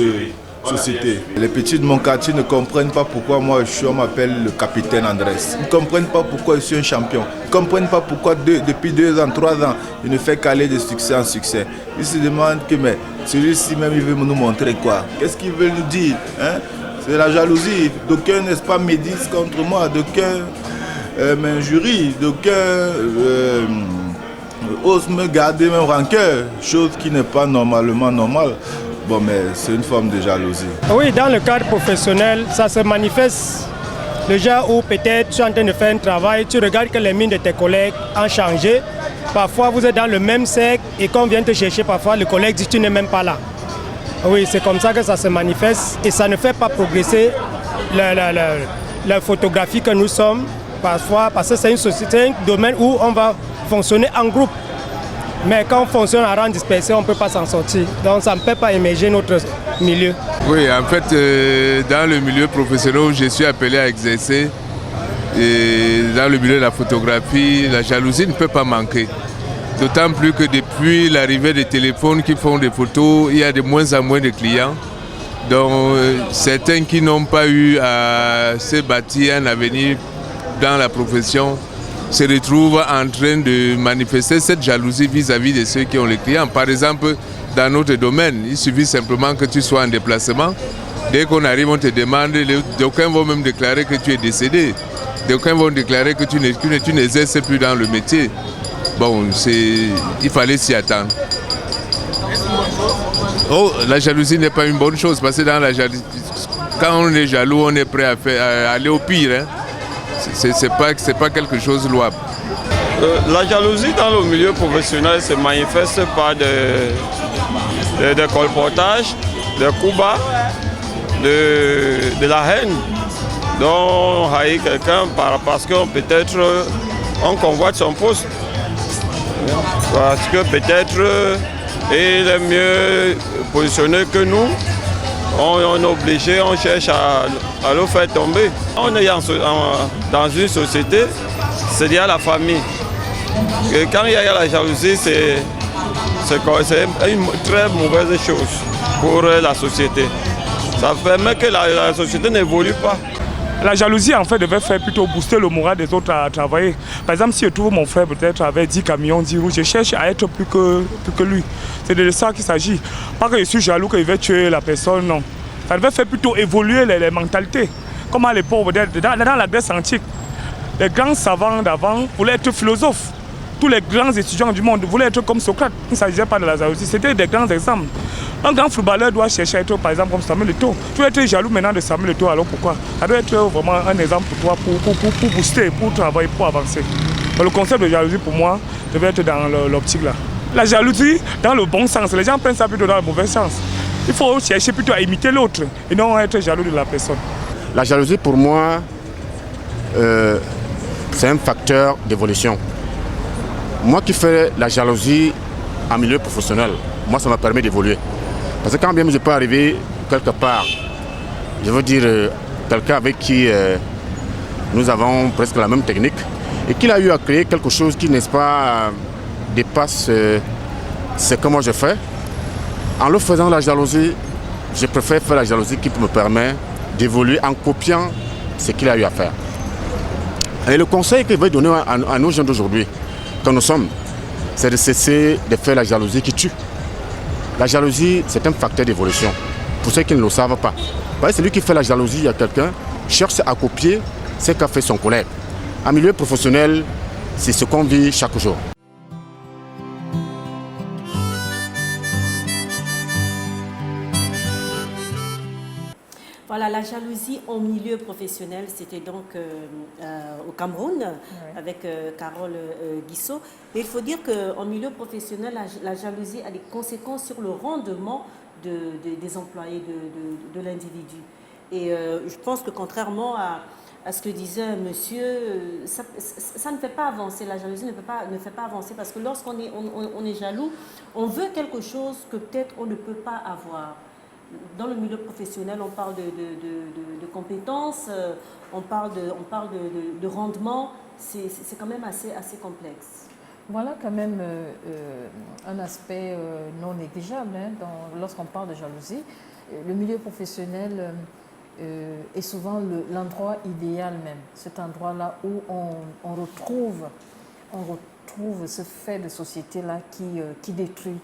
société. Les petits de mon quartier ne comprennent pas pourquoi moi on m'appelle le capitaine Andrés. Ils ne comprennent pas pourquoi je suis un champion. Ils ne comprennent pas pourquoi depuis 2 ans, 3 ans, je ne fais qu'aller de succès en succès. Ils se demandent que mais celui-ci même il veut nous montrer quoi. Qu'est-ce qu'il veut nous dire, hein? C'est la jalousie. D'aucuns, n'est-ce pas, médisent contre moi. D'aucuns m'injurie, d'aucuns osent me garder même rancœur, chose qui n'est pas normalement normale. Bon, mais c'est une forme de jalousie. Oui, dans le cadre professionnel, ça se manifeste. Le genre où peut-être tu es en train de faire un travail, tu regardes que les mines de tes collègues ont changé. Parfois, vous êtes dans le même cercle et quand on vient te chercher, parfois, le collègue dit tu n'es même pas là. Oui, c'est comme ça que ça se manifeste et ça ne fait pas progresser la photographie que nous sommes. Parfois, parce que c'est une société, un domaine où on va fonctionner en groupe. Mais quand on fonctionne en rang dispersé, on ne peut pas s'en sortir. Donc ça ne peut pas émerger notre milieu. Oui, en fait, dans le milieu professionnel où je suis appelé à exercer, et dans le milieu de la photographie, la jalousie ne peut pas manquer. D'autant plus que depuis l'arrivée des téléphones qui font des photos, il y a de moins en moins de clients. Donc certains qui n'ont pas eu à se bâtir un avenir dans la profession se retrouvent en train de manifester cette jalousie vis-à-vis de ceux qui ont les clients. Par exemple, dans notre domaine, il suffit simplement que tu sois en déplacement. Dès qu'on arrive, on te demande, d'aucuns vont même déclarer que tu es décédé. D'aucuns vont déclarer que tu n'exerces plus dans le métier. Bon, il fallait s'y attendre. Oh, la jalousie n'est pas une bonne chose parce que dans la jalousie, quand on est jaloux, on est prêt à aller au pire. Hein. C'est pas quelque chose de louable. La jalousie dans le milieu professionnel se manifeste par des colportages, des coups bas, de la haine. Donc on haït quelqu'un parce que peut-être on convoite son poste. Parce que peut-être il est mieux positionné que nous. On est obligé, on cherche à le faire tomber. On est dans une société, c'est lié à la famille. Et quand il y a la jalousie, c'est une très mauvaise chose pour la société. Ça permet que la société n'évolue pas. La jalousie, en fait, devait faire plutôt booster le moral des autres à travailler. Par exemple, si je trouve mon frère peut-être avec 10 camions, 10 roues, je cherche à être plus que lui. C'est de ça qu'il s'agit. Pas que je suis jaloux qu'il veut tuer la personne, non. Ça devait faire plutôt évoluer les mentalités. Comme à l'époque, dans la Grèce antique, les grands savants d'avant voulaient être philosophes. Tous les grands étudiants du monde voulaient être comme Socrate. Il ne s'agissait pas de la jalousie, c'était des grands exemples. Un grand footballeur doit chercher à être, par exemple, comme Samuel Eto'o. Tu dois être jaloux maintenant de Samuel Eto'o, alors pourquoi? Ça doit être vraiment un exemple pour toi, pour booster, pour travailler, pour avancer. Donc, le concept de jalousie, pour moi, devait être dans l'optique là. La jalousie, dans le bon sens, les gens prennent ça plutôt dans le mauvais sens. Il faut chercher plutôt à imiter l'autre et non être jaloux de la personne. La jalousie, pour moi, c'est un facteur d'évolution. Moi qui fais la jalousie en milieu professionnel, moi ça m'a permis d'évoluer. Parce que quand bien je peux arriver quelque part, je veux dire quelqu'un avec qui nous avons presque la même technique et qu'il a eu à créer quelque chose qui, n'est-ce pas, dépasse ce que moi je fais. En le faisant la jalousie, je préfère faire la jalousie qui me permet d'évoluer en copiant ce qu'il a eu à faire. Et le conseil que je vais donner à nos jeunes d'aujourd'hui, que nous sommes, c'est de cesser de faire la jalousie qui tue. La jalousie, c'est un facteur d'évolution. Pour ceux qui ne le savent pas. Celui qui fait la jalousie à quelqu'un cherche à copier ce qu'a fait son collègue. En milieu professionnel, c'est ce qu'on vit chaque jour. Voilà, la jalousie en milieu professionnel, c'était donc au Cameroun, avec Carole Guissot. Mais il faut dire qu'en milieu professionnel, la jalousie a des conséquences sur le rendement des employés de l'individu. Et je pense que contrairement à ce que disait monsieur, ça ne fait pas avancer, la jalousie ne fait pas avancer, parce que lorsqu'on est jaloux, on veut quelque chose que peut-être on ne peut pas avoir. Dans le milieu professionnel, on parle de compétences, on parle de rendement, c'est quand même assez complexe. Voilà quand même un aspect non négligeable lorsqu'on parle de jalousie. Le milieu professionnel est souvent l'endroit idéal même, cet endroit-là où on retrouve ce fait de société-là qui détruit,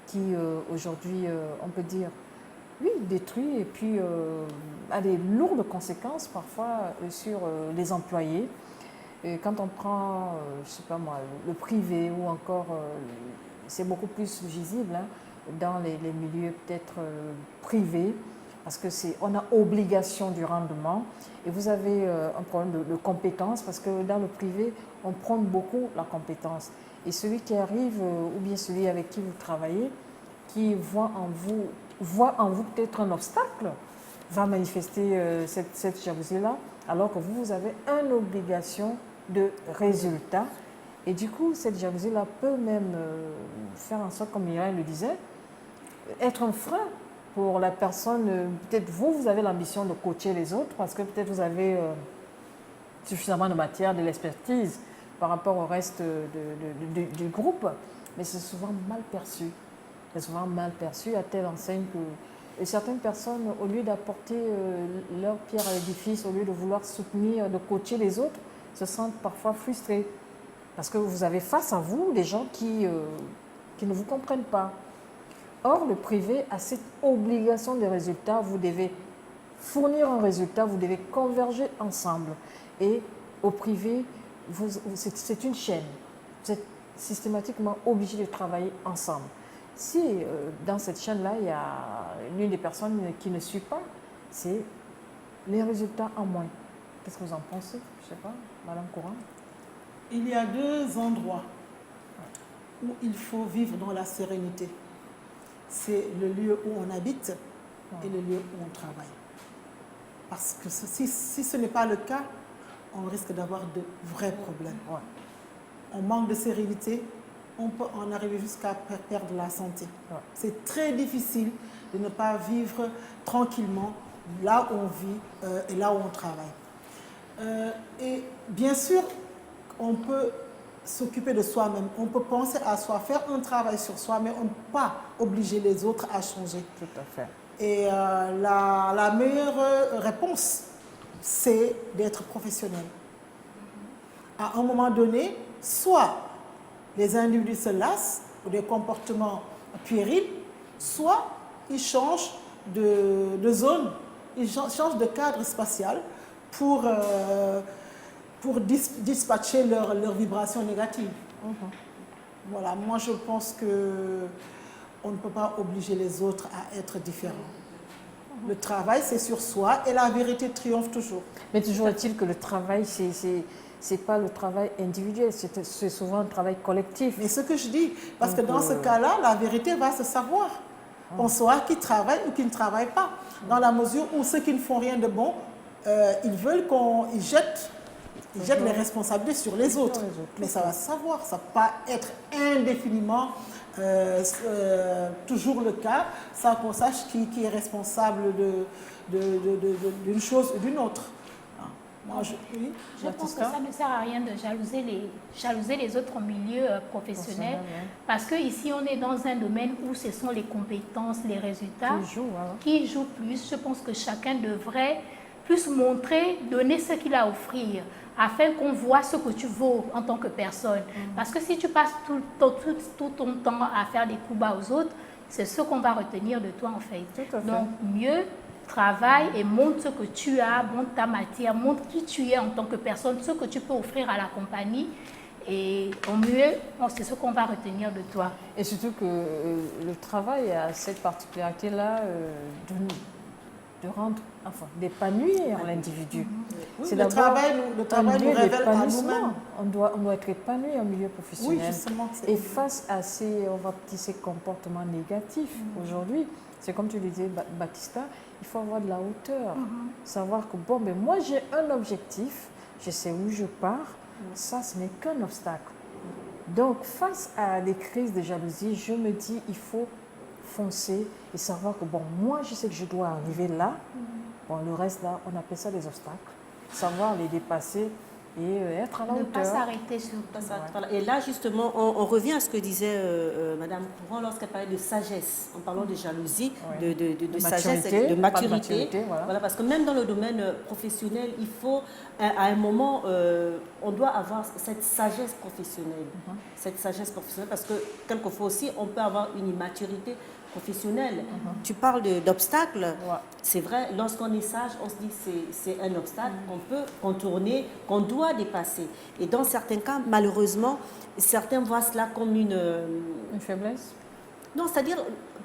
qui aujourd'hui, on peut dire, oui, détruit et puis a des lourdes conséquences parfois sur les employés. Et quand on prend, je sais pas moi, le privé ou encore, c'est beaucoup plus visible hein, dans les milieux peut-être privés, parce que on a obligation du rendement et vous avez un problème de compétence, parce que dans le privé, on prône beaucoup la compétence. Et celui qui arrive, ou bien celui avec qui vous travaillez, qui voit en vous peut-être un obstacle, va manifester cette jalousie-là, alors que vous avez une obligation de résultat. Et du coup, cette jalousie-là peut même faire en sorte, comme Mireille le disait, être un frein pour la personne. Peut-être vous avez l'ambition de coacher les autres, parce que peut-être vous avez suffisamment de matière, de l'expertise par rapport au reste du groupe, mais c'est souvent mal perçu. C'est souvent mal perçu à telle enseigne que et certaines personnes, au lieu d'apporter leur pierre à l'édifice, au lieu de vouloir soutenir, de coacher les autres, se sentent parfois frustrés. Parce que vous avez face à vous des gens qui ne vous comprennent pas. Or, le privé a cette obligation de résultat. Vous devez fournir un résultat, vous devez converger ensemble. Et au privé, c'est une chaîne. Vous êtes systématiquement obligé de travailler ensemble. Si dans cette chaîne-là, il y a l'une des personnes qui ne suit pas, c'est les résultats en moins. Qu'est-ce que vous en pensez? Je ne sais pas, Madame Courant. Il y a deux endroits où il faut vivre dans la sérénité. C'est le lieu où on habite et le lieu où on travaille. Parce que si ce n'est pas le cas, on risque d'avoir de vrais problèmes. On manque de sérénité, on peut en arriver jusqu'à perdre la santé. C'est très difficile de ne pas vivre tranquillement là où on vit et là où on travaille. Et bien sûr, on peut s'occuper de soi-même, on peut penser à soi, faire un travail sur soi, mais on ne peut pas obliger les autres à changer. Tout à fait. Et la meilleure réponse, c'est d'être professionnel. À un moment donné, soit les individus se lassent ou des comportements puérils, soit ils changent de zone, ils changent de cadre spatial pour dispatcher leurs vibrations négatives. Voilà, moi je pense qu'on ne peut pas obliger les autres à être différents. Le travail, c'est sur soi et la vérité triomphe toujours. Mais toujours est-il que le travail, c'est pas le travail individuel, c'est souvent un travail collectif. Mais ce que je dis, parce que dans ce cas-là, la vérité va se savoir. On saura qui travaille ou qui ne travaille pas. Dans la mesure où ceux qui ne font rien de bon, ils veulent qu'ils jettent les responsabilités sur les autres. Mais ça va se savoir, ça ne va pas être indéfiniment toujours le cas, sans qu'on sache qui est responsable d'une chose ou d'une autre. Moi, je pense que ça ne sert à rien de jalouser les autres en milieu professionnel, parce qu'ici on est dans un domaine où ce sont les compétences, les résultats qui jouent plus. Je pense que chacun devrait plus montrer, donner ce qu'il a à offrir, afin qu'on voit ce que tu vaux en tant que personne. Parce que si tu passes tout ton temps à faire des coups bas aux autres, c'est ce qu'on va retenir de toi en fait. Donc mieux travaille et montre ce que tu as, montre ta matière, montre qui tu es en tant que personne, ce que tu peux offrir à la compagnie. Et au mieux, c'est ce qu'on va retenir de toi. Et surtout que le travail a cette particularité-là de rendre, enfin, d'épanouir l'individu. Oui, le travail nous révèle à nous-mêmes. On doit être épanoui en milieu professionnel. Oui, justement. Et face à ces comportements négatifs aujourd'hui, c'est comme tu le disais, Baptista, il faut avoir de la hauteur. Savoir que, bon, mais moi j'ai un objectif, je sais où je pars, ça ce n'est qu'un obstacle. Donc, face à des crises de jalousie, je me dis, il faut foncer et savoir que, bon, moi je sais que je dois arriver là, bon, le reste là, on appelle ça des obstacles. Savoir les dépasser et être à la hauteur. Ne pas s'arrêter sur voilà. Et là, justement, on revient à ce que disait Madame Courant lorsqu'elle parlait de sagesse, en parlant de jalousie, de sagesse, de maturité. Voilà, parce que même dans le domaine professionnel, il faut, à un moment, on doit avoir cette sagesse professionnelle. Cette sagesse professionnelle, parce que quelquefois aussi, on peut avoir une immaturité professionnel. Tu parles d'obstacles. C'est vrai, lorsqu'on est sage, on se dit que c'est un obstacle qu'on peut contourner, qu'on doit dépasser. Et dans certains cas, malheureusement, certains voient cela comme une faiblesse. Non, c'est-à-dire,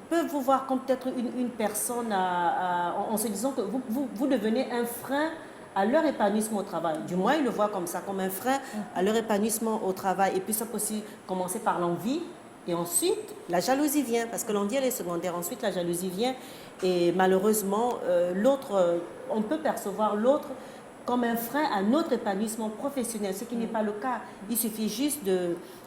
peuvent vous voir comme peut-être une personne en se disant que vous devenez un frein à leur épanouissement au travail. Du moins, ils le voient comme ça, comme un frein à leur épanouissement au travail. Et puis, ça peut aussi commencer par l'envie. Et ensuite, la jalousie vient, parce que l'envie, elle est secondaire. Ensuite, la jalousie vient. Et malheureusement, l'autre, on peut percevoir l'autre comme un frein à notre épanouissement professionnel, ce qui n'est pas le cas. Il suffit juste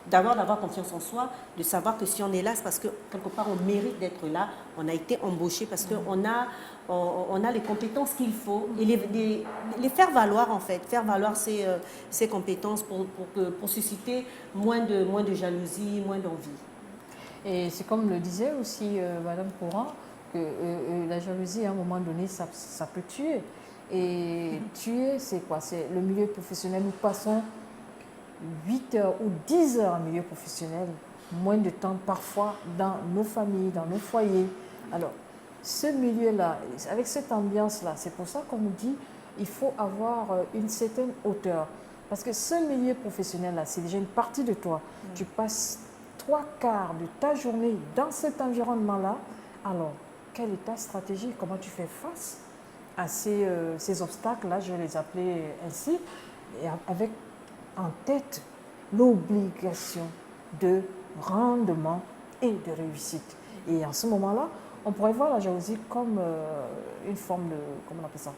d'avoir confiance en soi, de savoir que si on est là, c'est parce que quelque part, on mérite d'être là. On a été embauché parce qu'on a les compétences qu'il faut et les faire valoir, en fait. Faire valoir ces compétences pour susciter moins de jalousie, moins d'envie. Et c'est comme le disait aussi Madame Courant, que la jalousie, à un moment donné, ça peut tuer. Et tuer, c'est quoi? C'est le milieu professionnel. Nous passons 8 heures ou 10 heures en milieu professionnel, moins de temps parfois dans nos familles, dans nos foyers. Alors, ce milieu-là, avec cette ambiance-là, c'est pour ça qu'on nous dit qu'il faut avoir une certaine hauteur. Parce que ce milieu professionnel-là, c'est déjà une partie de toi. Tu passes 3/4 de ta journée dans cet environnement-là. Alors, quelle est ta stratégie? Comment tu fais face à ces obstacles-là, je vais les appeler ainsi, et avec en tête l'obligation de rendement et de réussite. Et en ce moment-là, on pourrait voir la jalousie comme une forme de, comment on appelle ça,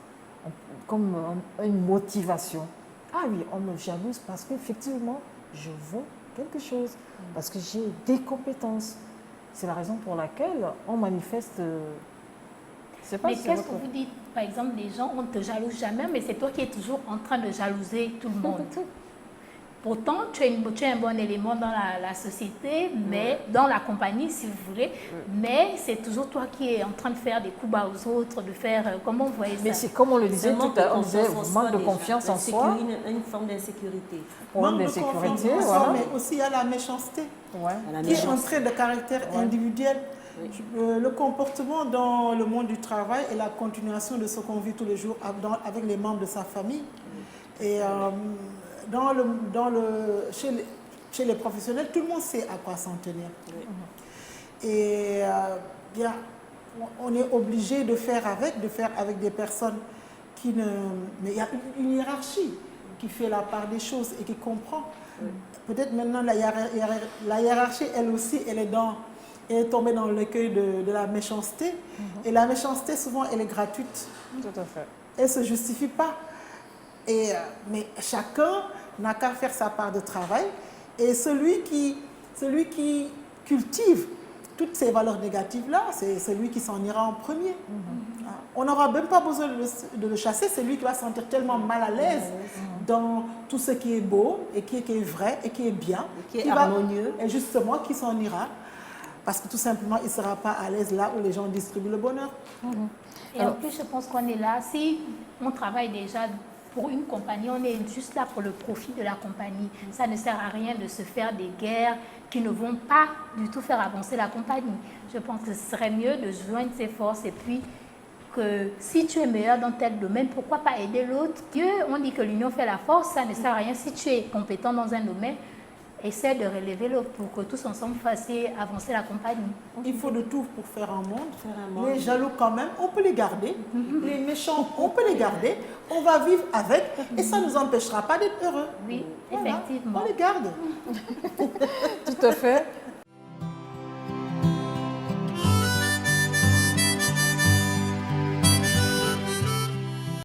comme une motivation. Ah oui, on me jalouse parce qu'effectivement, je vaux quelque chose, parce que j'ai des compétences. C'est la raison pour laquelle on manifeste... Mais qu'est-ce que vous dites? Par exemple, les gens, on ne te jalouse jamais, mais c'est toi qui es toujours en train de jalouser tout le monde. Pourtant, tu es un bon élément dans la société, mais dans la compagnie, si vous voulez, mais c'est toujours toi qui es en train de faire des coups bas aux autres, de faire... comment vous voyez ça? Mais c'est comme on le disait tout à l'heure, on disait manque de confiance en soi. Une forme d'insécurité. Manque de confiance en soi, mais aussi il y a la méchanceté, qui est un trait de caractère individuel. Le comportement dans le monde du travail est la continuation de ce qu'on vit tous les jours avec les membres de sa famille. Et chez les professionnels, tout le monde sait à quoi s'en tenir. Et bien, on est obligé de faire avec des personnes qui ne... Mais il y a une hiérarchie qui fait la part des choses et qui comprend. Peut-être maintenant, la hiérarchie, elle aussi, elle est tombée dans l'écueil de la méchanceté. Et la méchanceté, souvent, elle est gratuite. Tout à fait. Elle ne se justifie pas. Mais chacun n'a qu'à faire sa part de travail. Et celui qui cultive toutes ces valeurs négatives-là, c'est celui qui s'en ira en premier. On n'aura même pas besoin de le chasser, c'est lui qui va se sentir tellement mal à l'aise dans tout ce qui est beau, et qui est vrai, et qui est bien. Et qui est harmonieux. Et justement, qui s'en ira. Parce que tout simplement, il ne sera pas à l'aise là où les gens distribuent le bonheur. Et en plus, je pense qu'on est là, si on travaille déjà pour une compagnie, on est juste là pour le profit de la compagnie. Ça ne sert à rien de se faire des guerres qui ne vont pas du tout faire avancer la compagnie. Je pense que ce serait mieux de joindre ses forces et puis que si tu es meilleur dans tel domaine, pourquoi pas aider l'autre? Dieu, on dit que l'union fait la force, ça ne sert à rien. Si tu es compétent dans un domaine, essaie de relever l'autre pour que tous ensemble fassions avancer la compagnie. Il faut de tout pour faire un monde. Les jaloux quand même, on peut les garder. Les méchants, on peut les garder. On va vivre avec et ça ne nous empêchera pas d'être heureux. Oui, effectivement. On les garde. Tout à fait.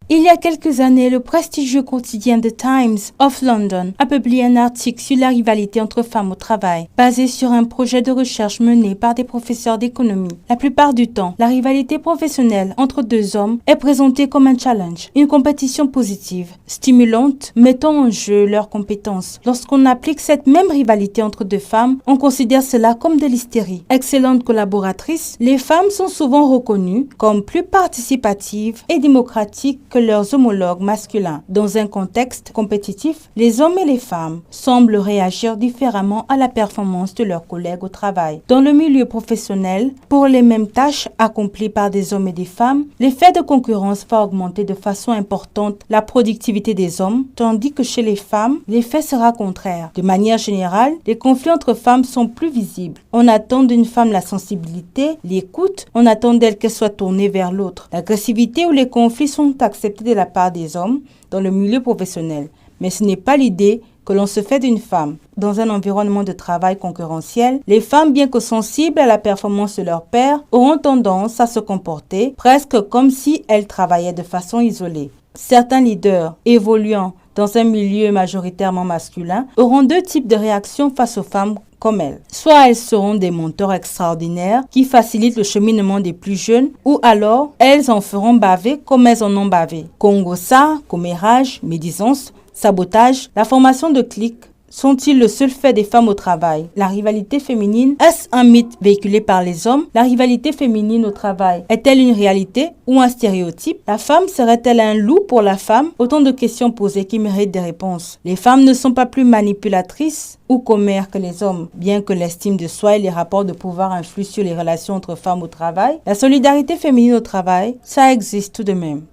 Il y a quelques années, le prestigieux quotidien The Times of London a publié un article sur la rivalité entre femmes au travail, basé sur un projet de recherche mené par des professeurs d'économie. La plupart du temps, la rivalité professionnelle entre deux hommes est présentée comme un challenge, une compétition positive, stimulante, mettant en jeu leurs compétences. Lorsqu'on applique cette même rivalité entre deux femmes, on considère cela comme de l'hystérie. Excellentes collaboratrices, les femmes sont souvent reconnues comme plus participatives et démocratiques que leurs homologues masculins. Dans un contexte compétitif, les hommes et les femmes semblent réagir différemment à la performance de leurs collègues au travail. Dans le milieu professionnel, pour les mêmes tâches accomplies par des hommes et des femmes, l'effet de concurrence va augmenter de façon importante la productivité des hommes, tandis que chez les femmes, l'effet sera contraire. De manière générale, les conflits entre femmes sont plus visibles. On attend d'une femme la sensibilité, l'écoute, on attend d'elle qu'elle soit tournée vers l'autre. L'agressivité ou les conflits sont acceptés de la part des hommes dans le milieu professionnel, mais ce n'est pas l'idée que l'on se fait d'une femme. Dans un environnement de travail concurrentiel, les femmes, bien que sensibles à la performance de leur père, auront tendance à se comporter presque comme si elles travaillaient de façon isolée. Certains leaders évoluant dans un milieu majoritairement masculin auront deux types de réactions face aux femmes comme elles. Soit elles seront des mentors extraordinaires qui facilitent le cheminement des plus jeunes, ou alors elles en feront baver comme elles en ont bavé. Congossa, commérage, médisance, sabotage, la formation de cliques sont-ils le seul fait des femmes au travail? La rivalité féminine, est-ce un mythe véhiculé par les hommes? La rivalité féminine au travail est-elle une réalité ou un stéréotype? La femme serait-elle un loup pour la femme? Autant de questions posées qui méritent des réponses. Les femmes ne sont pas plus manipulatrices ou commères que les hommes. Bien que l'estime de soi et les rapports de pouvoir influent sur les relations entre femmes au travail, la solidarité féminine au travail, ça existe tout de même.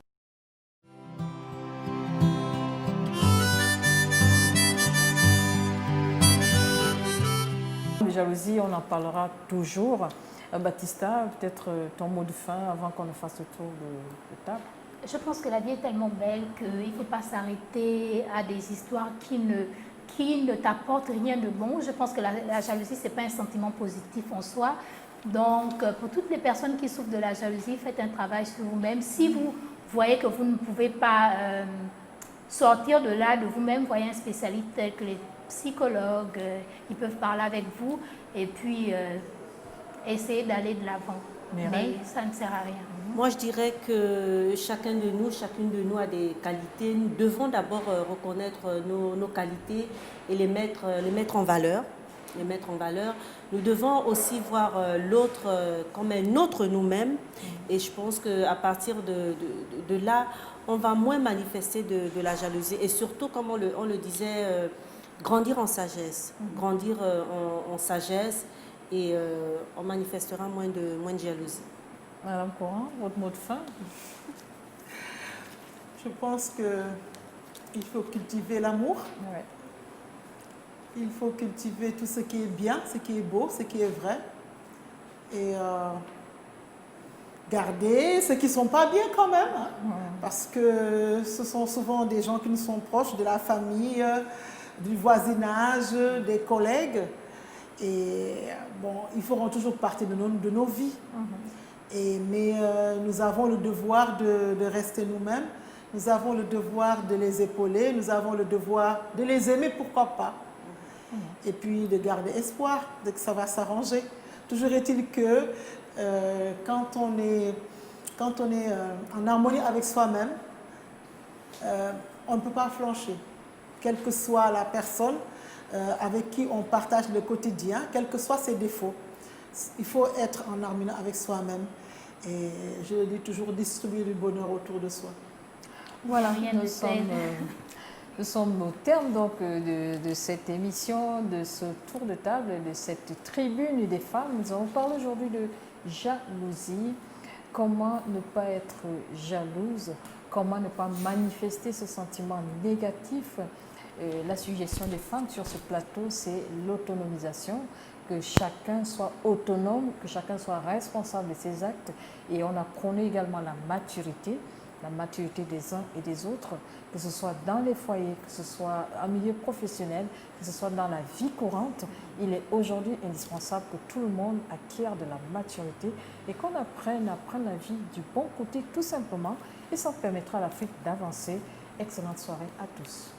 Jalousie, on en parlera toujours. Baptista, peut-être ton mot de fin avant qu'on ne fasse le tour de table. Je pense que la vie est tellement belle qu'il ne faut pas s'arrêter à des histoires qui ne t'apportent rien de bon. Je pense que la jalousie, ce n'est pas un sentiment positif en soi. Donc, pour toutes les personnes qui souffrent de la jalousie, faites un travail sur vous-même. Si vous voyez que vous ne pouvez pas sortir de là de vous-même, voyez un spécialiste tel que les psychologues, ils peuvent parler avec vous et puis essayer d'aller de l'avant. Mais ça ne sert à rien. Moi, je dirais que chacune de nous a des qualités. Nous devons d'abord reconnaître nos qualités et les mettre en valeur. Nous devons aussi voir l'autre comme un autre nous-mêmes. Et je pense qu'à partir de là, on va moins manifester de la jalousie. Et surtout, comme on le disait, grandir en sagesse. Grandir en sagesse et on manifestera moins de jalousie. Madame Coran, votre mot de fin? Je pense qu'il faut cultiver l'amour. Ouais. Il faut cultiver tout ce qui est bien, ce qui est beau, ce qui est vrai. Et garder ceux qui ne sont pas bien quand même. Hein, parce que ce sont souvent des gens qui nous sont proches, de la famille, du voisinage, des collègues. Et bon, ils feront toujours partie de nos vies. Mais nous avons le devoir de rester nous-mêmes. Nous avons le devoir de les épauler. Nous avons le devoir de les aimer, pourquoi pas. Et puis de garder espoir de que ça va s'arranger. Toujours est-il que quand on est en harmonie avec soi-même, on ne peut pas flancher. Quelle que soit la personne avec qui on partage le quotidien, quels que soient ses défauts. Il faut être en harmonie avec soi-même. Et je le dis toujours, distribuer du bonheur autour de soi. Voilà, nous sommes au terme donc de cette émission, de ce tour de table, de cette tribune des femmes. Nous allons parler aujourd'hui de jalousie. Comment ne pas être jalouse? Comment ne pas manifester ce sentiment négatif? La suggestion des femmes sur ce plateau, c'est l'autonomisation, que chacun soit autonome, que chacun soit responsable de ses actes. Et on a prôné également la maturité des uns et des autres, que ce soit dans les foyers, que ce soit en milieu professionnel, que ce soit dans la vie courante. Il est aujourd'hui indispensable que tout le monde acquiert de la maturité et qu'on apprenne à prendre la vie du bon côté tout simplement, et ça permettra à l'Afrique d'avancer. Excellente soirée à tous.